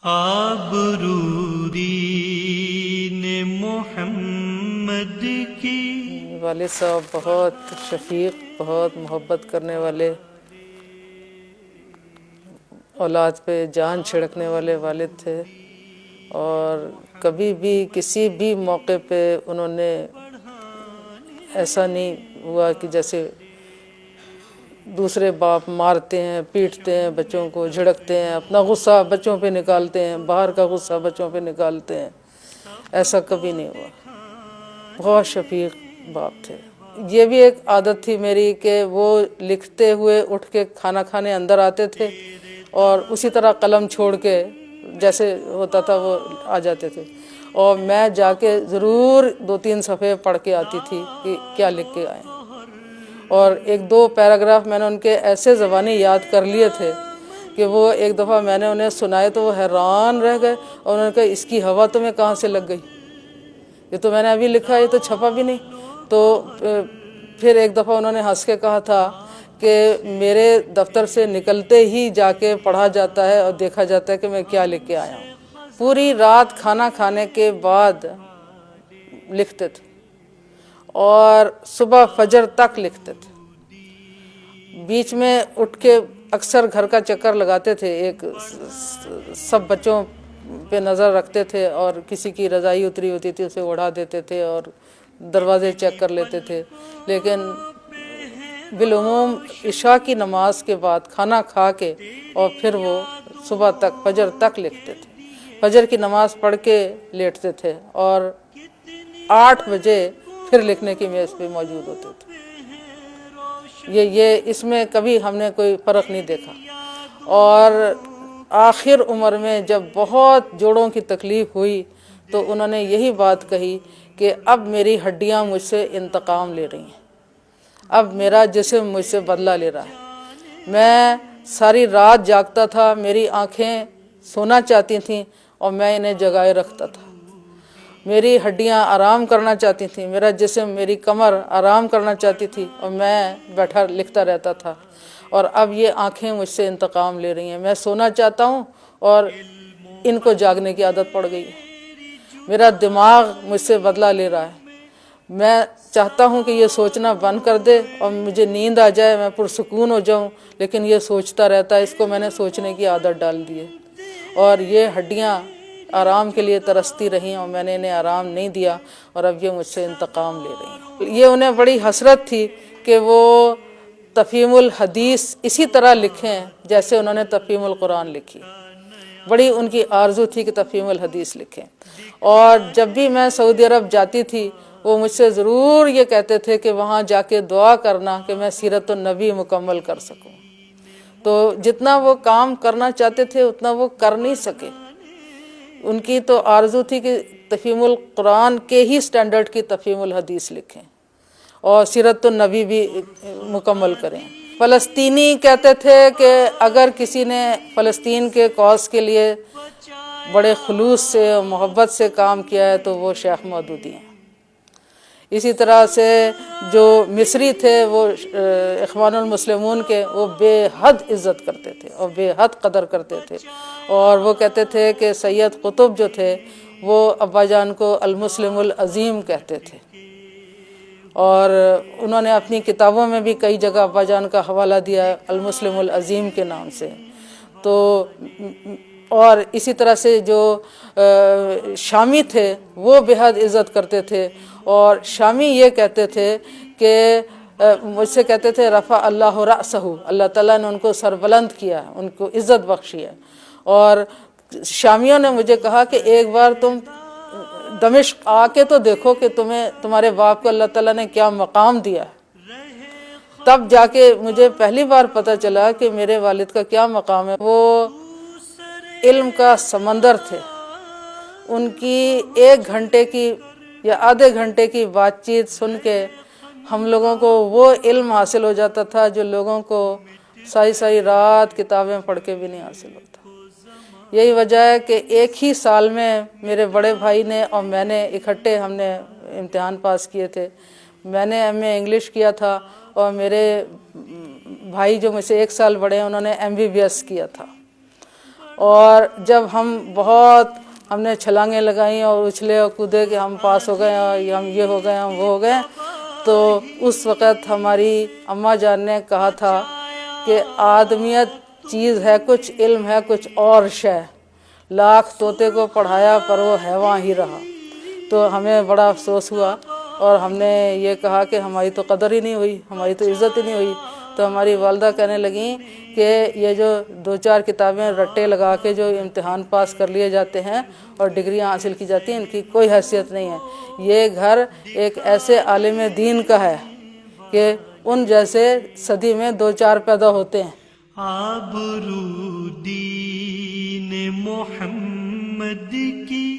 آبرودین محمد کی۔ والد صاحب بہت شفیق، بہت محبت کرنے والے، اولاد پہ جان چھڑکنے والے والد تھے، اور کبھی بھی کسی بھی موقع پہ انہوں نے ایسا نہیں ہوا کہ جیسے دوسرے باپ مارتے ہیں، پیٹتے ہیں بچوں کو، جھڑکتے ہیں، اپنا غصہ بچوں پہ نکالتے ہیں، باہر کا غصہ بچوں پہ نکالتے ہیں، ایسا کبھی نہیں ہوا۔ بہت شفیق باپ تھے۔ یہ بھی ایک عادت تھی میری کہ وہ لکھتے ہوئے اٹھ کے کھانا کھانے اندر آتے تھے اور اسی طرح قلم چھوڑ کے جیسے ہوتا تھا وہ آ جاتے تھے، اور میں جا کے ضرور 2-3 صفحے پڑھ کے آتی تھی کہ کیا لکھ کے آئے، اور 1-2 پیراگراف میں نے ان کے ایسے زبانی یاد کر لیے تھے کہ وہ ایک دفعہ میں نے انہیں سنائے تو وہ حیران رہ گئے، اور انہوں نے کہا اس کی ہوا تمہیں کہاں سے لگ گئی، یہ تو میں نے ابھی لکھا ہے، یہ تو چھپا بھی نہیں۔ تو پھر ایک دفعہ انہوں نے ہنس کے کہا تھا کہ میرے دفتر سے نکلتے ہی جا کے پڑھا جاتا ہے اور دیکھا جاتا ہے کہ میں کیا لکھ کے آیا ہوں۔ پوری رات کھانا کھانے کے بعد لکھتے تھے اور صبح فجر تک لکھتے تھے۔ بیچ میں اٹھ کے اکثر گھر کا چکر لگاتے تھے، ایک سب بچوں پہ نظر رکھتے تھے، اور کسی کی رضائی اتری ہوتی تھی اسے اڑا دیتے تھے اور دروازے چیک کر لیتے تھے، لیکن بالعموم عشاء کی نماز کے بعد کھانا کھا کے اور پھر وہ صبح تک فجر تک لکھتے تھے۔ فجر کی نماز پڑھ کے لیٹتے تھے اور 8 بجے پھر لکھنے کی میز پہ موجود ہوتے تھے۔ یہ اس میں کبھی ہم نے کوئی فرق نہیں دیکھا۔ اور آخر عمر میں جب بہت جوڑوں کی تکلیف ہوئی تو انہوں نے یہی بات کہی کہ اب میری ہڈیاں مجھ سے انتقام لے رہی ہیں، اب میرا جسم مجھ سے بدلہ لے رہا ہے۔ میں ساری رات جاگتا تھا، میری آنکھیں سونا چاہتی تھیں اور میں انہیں جگائے رکھتا تھا، میری ہڈیاں آرام کرنا چاہتی تھیں، میرا جسم، میری کمر آرام کرنا چاہتی تھی، اور میں بیٹھا لکھتا رہتا تھا، اور اب یہ آنکھیں مجھ سے انتقام لے رہی ہیں، میں سونا چاہتا ہوں اور ان کو جاگنے کی عادت پڑ گئی ہے، میرا دماغ مجھ سے بدلہ لے رہا ہے، میں چاہتا ہوں کہ یہ سوچنا بند کر دے اور مجھے نیند آ جائے، میں پرسکون ہو جاؤں، لیکن یہ سوچتا رہتا ہے، اس کو میں نے سوچنے کی عادت ڈال دی ہے، اور یہ ہڈیاں آرام کے لیے ترستی رہیں اور میں نے انہیں آرام نہیں دیا، اور اب یہ مجھ سے انتقام لے رہی ہیں۔ یہ انہیں بڑی حسرت تھی کہ وہ تفہیم الحدیث اسی طرح لکھیں جیسے انہوں نے تفہیم القرآن لکھی، بڑی ان کی آرزو تھی کہ تفہیم الحدیث لکھیں۔ اور جب بھی میں سعودی عرب جاتی تھی وہ مجھ سے ضرور یہ کہتے تھے کہ وہاں جا کے دعا کرنا کہ میں سیرت النبی مکمل کر سکوں۔ تو جتنا وہ کام کرنا چاہتے تھے اتنا وہ کر نہیں سکے، ان کی تو آرزو تھی کہ تفہیم القرآن کے ہی سٹینڈرڈ کی تفہیم الحدیث لکھیں اور سیرت النبی بھی مکمل کریں۔ فلسطینی کہتے تھے کہ اگر کسی نے فلسطین کے کاز کے لیے بڑے خلوص سے اور محبت سے کام کیا ہے تو وہ شیخ مودودی ہیں۔ اسی طرح سے جو مصری تھے وہ اخوان المسلمون کے، وہ بے حد عزت کرتے تھے اور بے حد قدر کرتے تھے، اور وہ کہتے تھے کہ سید قطب جو تھے وہ ابا جان کو المسلم العظیم کہتے تھے، اور انہوں نے اپنی کتابوں میں بھی کئی جگہ ابا جان کا حوالہ دیا ہے المسلم العظیم کے نام سے۔ تو اور اسی طرح سے جو شامی تھے وہ بے حد عزت کرتے تھے، اور شامی یہ کہتے تھے کہ مجھ سے کہتے تھے رفع اللہ رأسہ، اللہ تعالیٰ نے ان کو سربلند کیا ہے، ان کو عزت بخشی ہے۔ اور شامیوں نے مجھے کہا کہ ایک بار تم دمشق آ کے تو دیکھو کہ تمہارے باپ کو اللہ تعالیٰ نے کیا مقام دیا ہے۔ تب جا کے مجھے پہلی بار پتہ چلا کہ میرے والد کا کیا مقام ہے۔ وہ علم کا سمندر تھے، ان کی 1 گھنٹے کی یا آدھے گھنٹے کی بات چیت سن کے ہم لوگوں کو وہ علم حاصل ہو جاتا تھا جو لوگوں کو ساری رات کتابیں پڑھ کے بھی نہیں حاصل ہوتا۔ یہی وجہ ہے کہ ایک ہی سال میں میرے بڑے بھائی نے اور میں نے اکٹھے ہم نے امتحان پاس کیے تھے۔ میں نے ایم اے انگلش کیا تھا اور میرے بھائی جو مجھ سے 1 سال بڑے ہیں انہوں نے MBBS کیا تھا، اور جب ہم نے چھلانگیں لگائیں اور اچھلے اور کودے کہ ہم پاس ہو گئے اور ہم یہ ہو گئے ہم وہ ہو گئے، تو اس وقت ہماری اماں جان نے کہا تھا کہ آدمیت چیز ہے کچھ، علم ہے کچھ اور شے، لاکھ طوطے کو پڑھایا پر وہ حیواں ہی رہا۔ تو ہمیں بڑا افسوس ہوا اور ہم نے یہ کہا کہ ہماری تو قدر ہی نہیں ہوئی، ہماری تو عزت ہی نہیں ہوئی۔ تو ہماری والدہ کہنے لگیں کہ یہ جو 2-4 کتابیں رٹے لگا کے جو امتحان پاس کر لیے جاتے ہیں اور ڈگریاں حاصل کی جاتی ہیں، ان کی کوئی حیثیت نہیں ہے۔ یہ گھر ایک ایسے عالم دین کا ہے کہ ان جیسے صدی میں 2-4 پیدا ہوتے ہیں۔ آبرو دین محمد کی